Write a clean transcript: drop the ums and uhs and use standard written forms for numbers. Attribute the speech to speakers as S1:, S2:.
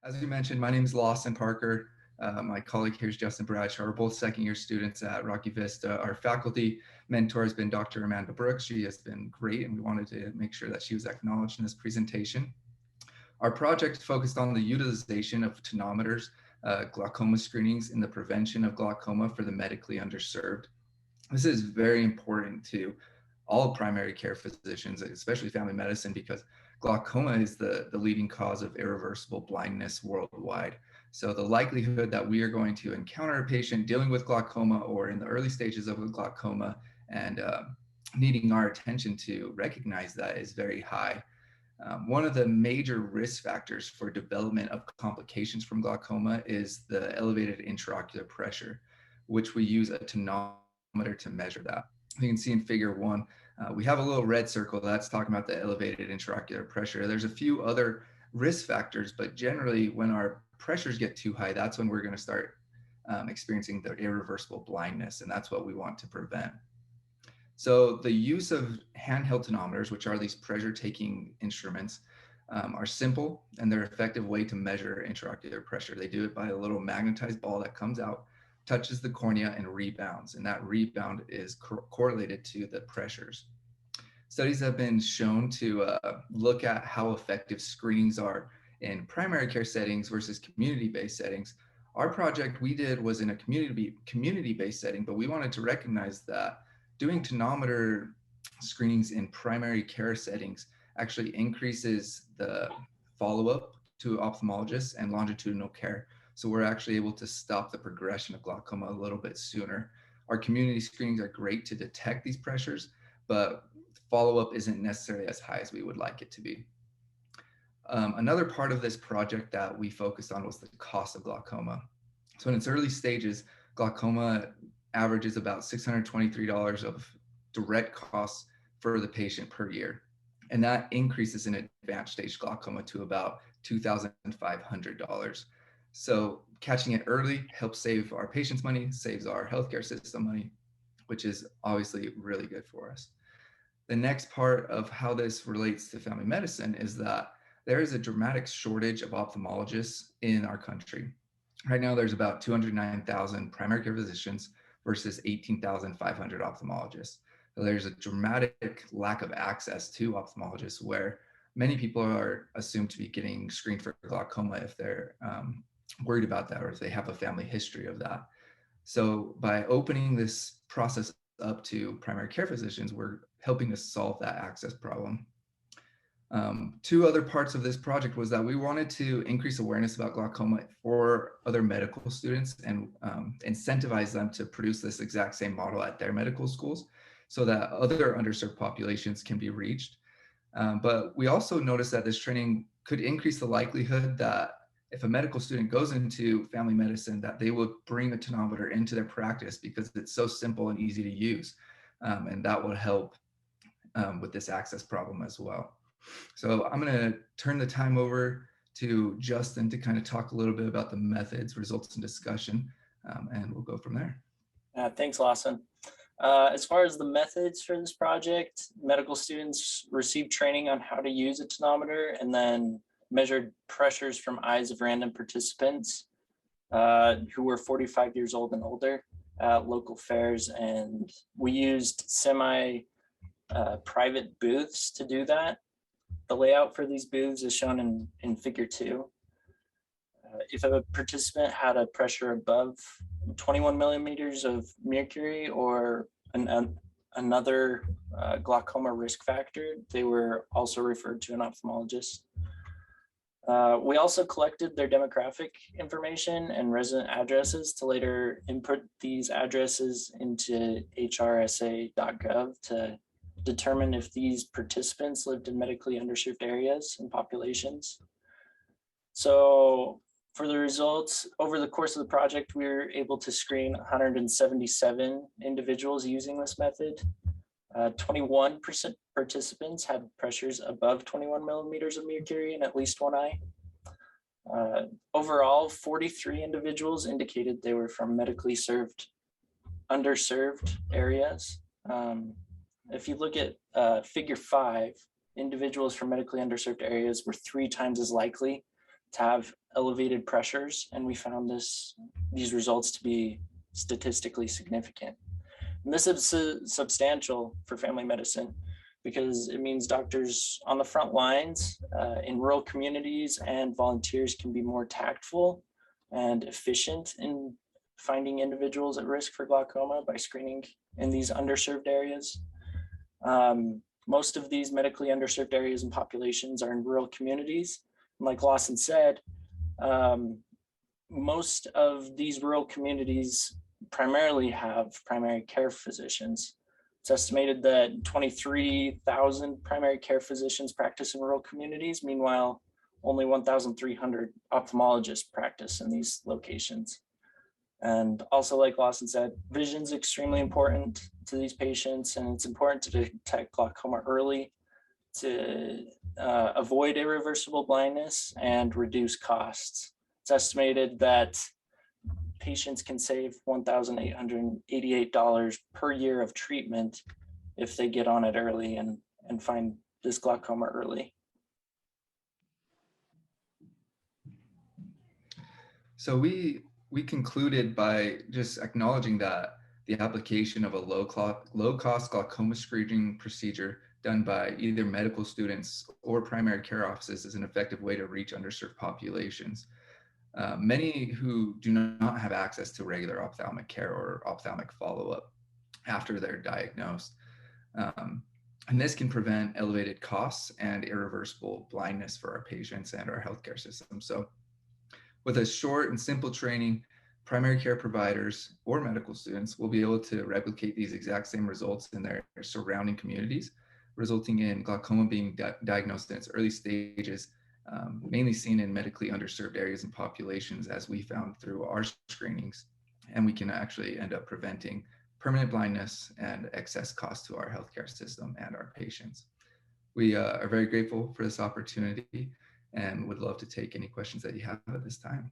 S1: As you mentioned, my name is Lawsen Parker. My colleague here is Justin Bradshaw. We're both second-year students at Rocky Vista. Our faculty mentor has been Dr. Amanda Brooks. She has been great, and we wanted to make sure that she was acknowledged in this presentation. Our project focused on the utilization of tonometers, glaucoma screenings in the prevention of glaucoma for the medically underserved. This is very important to all primary care physicians, especially family medicine, because glaucoma is the leading cause of irreversible blindness worldwide. So the likelihood that we are going to encounter a patient dealing with glaucoma or in the early stages of a glaucoma and needing our attention to recognize that is very high. One of the major risk factors for development of complications from glaucoma is the elevated intraocular pressure, which we use a tonometer to measure that. You can see in figure 1, we have a little red circle that's talking about the elevated intraocular pressure. There's a few other risk factors, but generally when our pressures get too high, that's when we're going to start experiencing the irreversible blindness, and that's what we want to prevent. So the use of handheld tonometers, which are these pressure-taking instruments, are simple and they're an effective way to measure intraocular pressure. They do it by a little magnetized ball that comes out, touches the cornea, and rebounds, and that rebound is correlated to the pressures. Studies have been shown to look at how effective screenings are in primary care settings versus community-based settings. Our project we did was in a community-based setting, but we wanted to recognize that doing tonometer screenings in primary care settings actually increases the follow-up to ophthalmologists and longitudinal care. So we're actually able to stop the progression of glaucoma a little bit sooner. Our community screenings are great to detect these pressures, but follow-up isn't necessarily as high as we would like it to be. Another part of this project that we focused on was the cost of glaucoma. So in its early stages, glaucoma averages about $623 of direct costs for the patient per year. And that increases in advanced stage glaucoma to about $2,500. So catching it early helps save our patients money, saves our healthcare system money, which is obviously really good for us. The next part of how this relates to family medicine is that there is a dramatic shortage of ophthalmologists in our country. Right now, there's about 209,000 primary care physicians versus 18,500 ophthalmologists. So there's a dramatic lack of access to ophthalmologists where many people are assumed to be getting screened for glaucoma if they're worried about that or if they have a family history of that. So by opening this process up to primary care physicians, we're helping to solve that access problem. Two other parts of this project was that we wanted to increase awareness about glaucoma for other medical students and incentivize them to produce this exact same model at their medical schools so that other underserved populations can be reached. But we also noticed that this training could increase the likelihood that if a medical student goes into family medicine, that they would bring a tonometer into their practice because it's so simple and easy to use. And that would help with this access problem as well. So I'm going to turn the time over to Justin to kind of talk a little bit about the methods, results, and discussion, and we'll go from there.
S2: Thanks, Lawson. As far as the methods for this project, medical students received training on how to use a tonometer and then measured pressures from eyes of random participants who were 45 years old and older at local fairs. And we used semi-private booths to do that. The layout for these booths is shown in figure 2. If a participant had a pressure above 21 millimeters of mercury or another glaucoma risk factor, they were also referred to an ophthalmologist. We also collected their demographic information and resident addresses to later input these addresses into hrsa.gov to determine if these participants lived in medically underserved areas and populations. So for the results, over the course of the project, we were able to screen 177 individuals using this method. 21% participants had pressures above 21 millimeters of mercury in at least one eye. Overall, 43 individuals indicated they were from medically underserved areas. If you look at figure 5, individuals from medically underserved areas were 3 times as likely to have elevated pressures, and we found these results to be statistically significant. And this is substantial for family medicine because it means doctors on the front lines in rural communities and volunteers can be more tactful and efficient in finding individuals at risk for glaucoma by screening in these underserved areas. Most of these medically underserved areas and populations are in rural communities. And like Lawsen said, most of these rural communities primarily have primary care physicians. It's estimated that 23,000 primary care physicians practice in rural communities. Meanwhile, only 1,300 ophthalmologists practice in these locations. And also, like Lawsen said, vision is extremely important to these patients, and it's important to detect glaucoma early to avoid irreversible blindness and reduce costs. It's estimated that patients can save $1,888 per year of treatment if they get on it early and find this glaucoma early.
S1: So we concluded by just acknowledging that the application of a low-cost glaucoma screening procedure done by either medical students or primary care offices is an effective way to reach underserved populations. Many who do not have access to regular ophthalmic care or ophthalmic follow-up after they're diagnosed. And this can prevent elevated costs and irreversible blindness for our patients and our healthcare system. So with a short and simple training, primary care providers or medical students will be able to replicate these exact same results in their surrounding communities, resulting in glaucoma being diagnosed in its early stages, mainly seen in medically underserved areas and populations, as we found through our screenings. And we can actually end up preventing permanent blindness and excess cost to our healthcare system and our patients. We are very grateful for this opportunity and would love to take any questions that you have at this time.